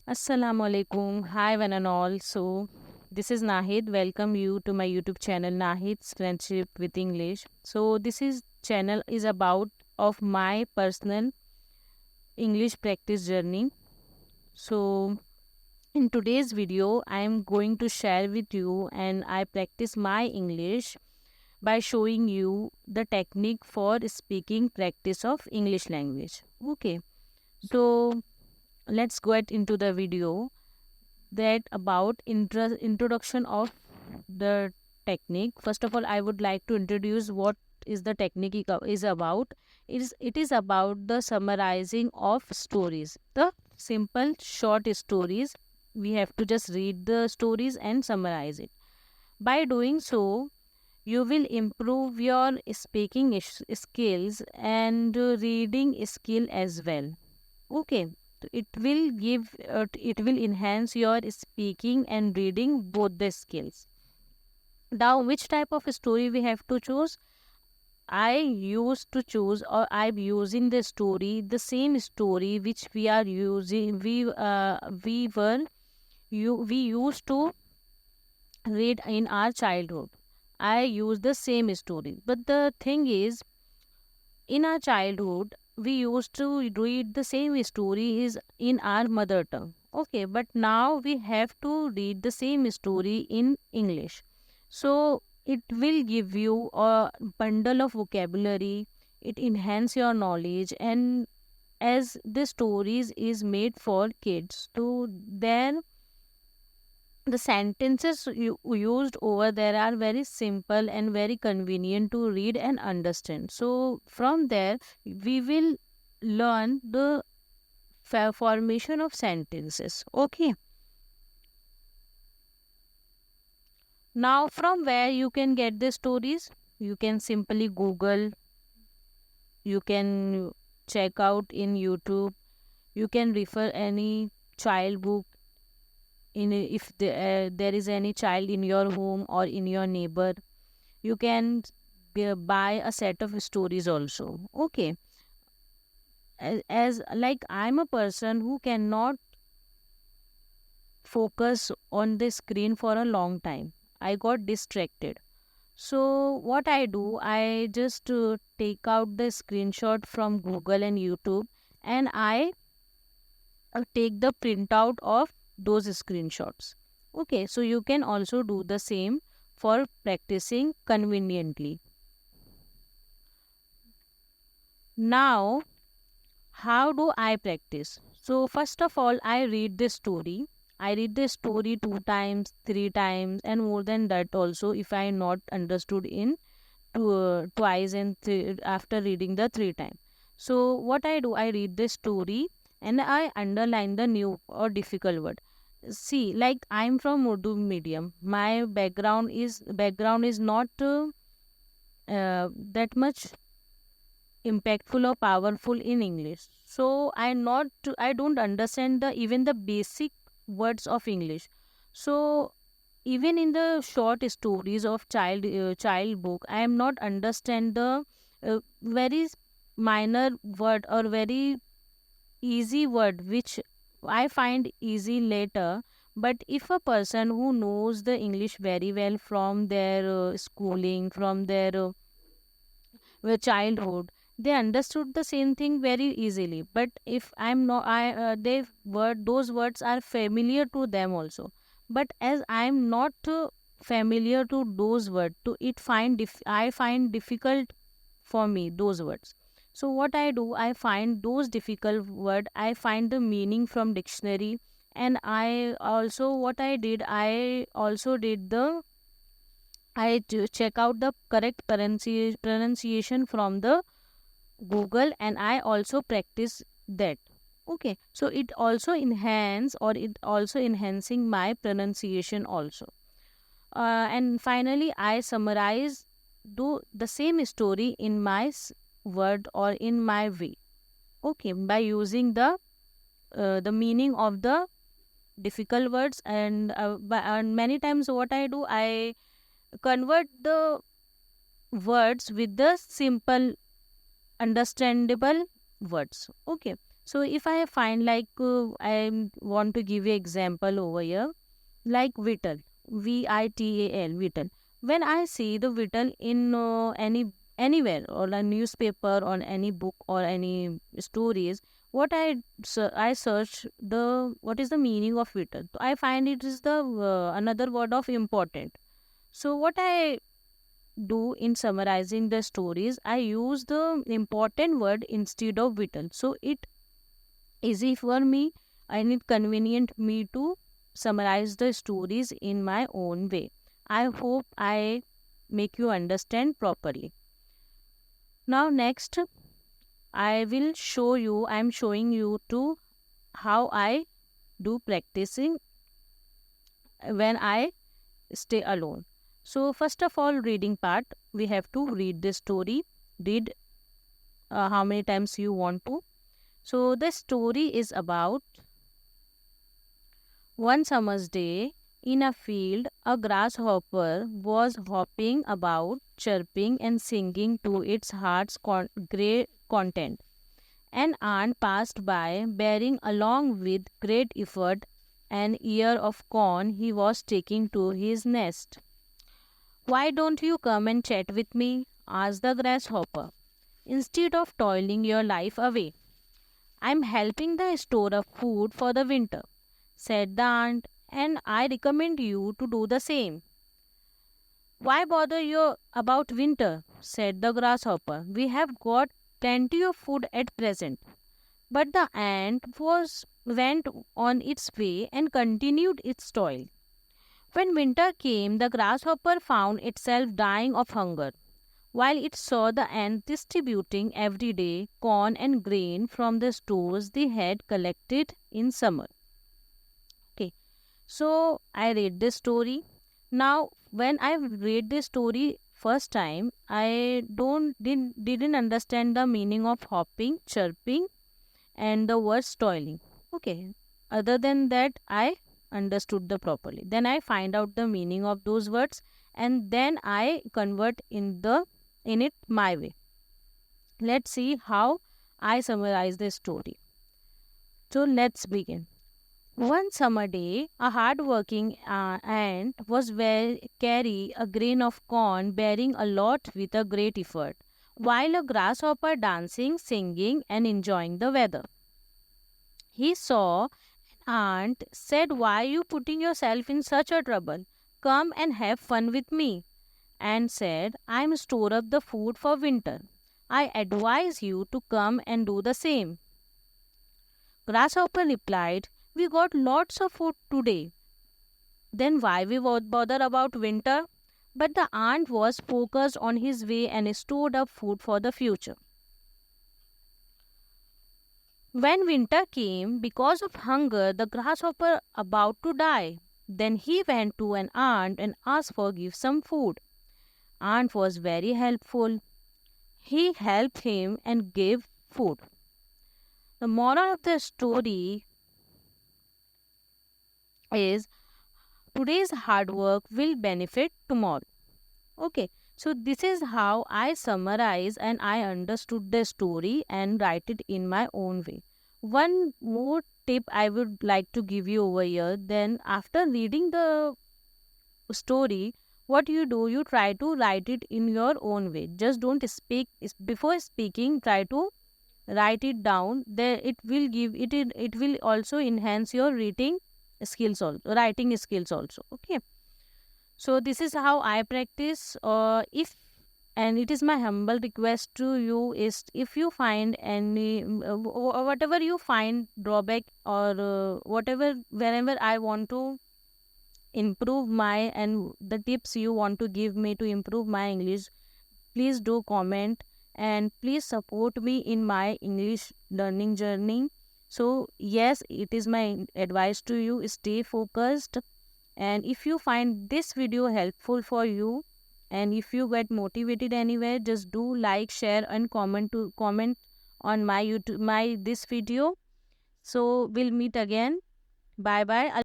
Assalamu alaikum. Hi, one and all. So, this is Nahid. Welcome you to my YouTube channel, Nahid's Friendship with English. So, this is channel is about of my personal English practice journey. So, in today's video, I am going to share with you and I practice my English by showing you the technique for speaking practice of English language. Okay. So, let's get into the video that about introduction of the technique. First of all, I would like to introduce what is the technique is about. It is about the summarizing of stories, the simple short stories. We have to just read the stories and summarize it. By doing so, you will improve your speaking skills and reading skill as well. Okay, so it will enhance your speaking and reading both the skills. Now, which type of story we have to choose? I used to choose, or I'm using the story, the same story which we are using. We used to read in our childhood. I use the same story, but the thing is, in our childhood we used to read the same stories in our mother tongue. Okay, but now we have to read the same story in English. So it will give you a bundle of vocabulary. It enhance your knowledge, and as the stories is made for kids, so then the sentences used over there are very simple and very convenient to read and understand. So from there we will learn the formation of sentences. Okay, now from where you can get the stories? You can simply Google, you can check out in YouTube, you can refer any child book in if there is any child in your home or in your neighbor. You can buy a set of stories also. Okay, as like I'm a person who cannot focus on the screen for a long time. I got distracted. So what I do, I just take out the screenshot from Google and YouTube, and I take the printout of those screenshots. Okay, so you can also do the same for practicing conveniently. Now, how do I practice? So, first of all, I read the story. I read the story 2 times, 3 times, and more than that also if I not understood in twice and after reading the 3 times. So, what I do, I read the story and I underline the new or difficult word. See, like I'm from Urdu medium. My background is not that much impactful or powerful in English. So I don't understand the even the basic words of English. So even in the short stories of child book, I am not understand the very minor word or very easy word which I find easy later. But if a person who knows the English very well from their schooling, from their childhood, they understood the same thing very easily. But if I'm not, they word those words are familiar to them also. But as I'm not familiar to those words, to it I find difficult for me those words. So what I do, I find those difficult word, I find the meaning from dictionary, and I also what I also did the I check out the correct pronunciation from the Google, and I also practice that. Okay, so it also enhancing my pronunciation also. And finally, I summarize do the same story in my word or in my way. Okay, by using the meaning of the difficult words, and many times what I do, I convert the words with the simple understandable words. Okay, So if I find like I want to give you example over here, like Whittle, Vital, Whittle. When I see the Whittle in anywhere or a newspaper or any book or any stories, what I search the what is the meaning of Whittle. So I find it is the another word of important. So what I do in summarizing the stories, I use the important word instead of Whittle. So it easy for me and it convenient me to summarize the stories in my own way. I hope I make you understand properly. Now next I am showing you to how I do practicing when I stay alone. So first of all, reading part, we have to read the story. Read how many times you want to. So the story is about one summer's day, in a field, a grasshopper was hopping about, chirping and singing to its heart's great content. An ant passed by, bearing along with great effort an ear of corn he was taking to his nest. "Why don't you come and chat with me?" asked the grasshopper. "Instead of toiling your life away, I'm helping the store up food for the winter," said the ant, "and I recommend you to do the same." "Why bother you about winter?" said the grasshopper. "We have got plenty of food at present." But the ant went on its way and continued its toil. When winter came, the grasshopper found itself dying of hunger, while it saw the ant distributing every day corn and grain from the stores they had collected in summer. Okay, so I read this story. Now, when I read this story first time, I didn't understand the meaning of hopping, chirping, and the word toiling. Okay, other than that, I understood the properly. Then I find out the meaning of those words, and then I convert in it my way. Let's see how I summarize the story. So let's begin. One summer day, a hard-working ant was carry a grain of corn bearing a lot with a great effort, while a grasshopper dancing, singing, and enjoying the weather. He saw an ant, said, "Why are you putting yourself in such a trouble? Come and have fun with me." And said, "I'm store up the food for winter. I advise you to come and do the same." Grasshopper replied, "We got lots of food today. Then why we bother about winter?" But the ant was focused on his way and stored up food for the future. When winter came, because of hunger, the grasshopper about to die. Then he went to an ant and asked for give some food. Ant was very helpful. He helped him and gave food. The moral of the story is today's hard work will benefit tomorrow. Okay, so this is how I summarize and I understood the story and write it in my own way. One more tip I would like to give you over here. Then, after reading the story, what you do, you try to write it in your own way. Just don't speak before speaking. Try to write it down. There, it will give it. It will also enhance your reading skills, also writing skills also. Okay. So this is how I practice. If and it is my humble request to you is if you find any whatever you find drawback or whatever wherever I want to improve my and the tips you want to give me to improve my English, please do comment and please support me in my English learning journey. So yes, it is my advice to you, stay focused. And if you find this video helpful for you and if you get motivated anywhere, just do like, share and comment on my YouTube this video. So we'll meet again. Bye bye.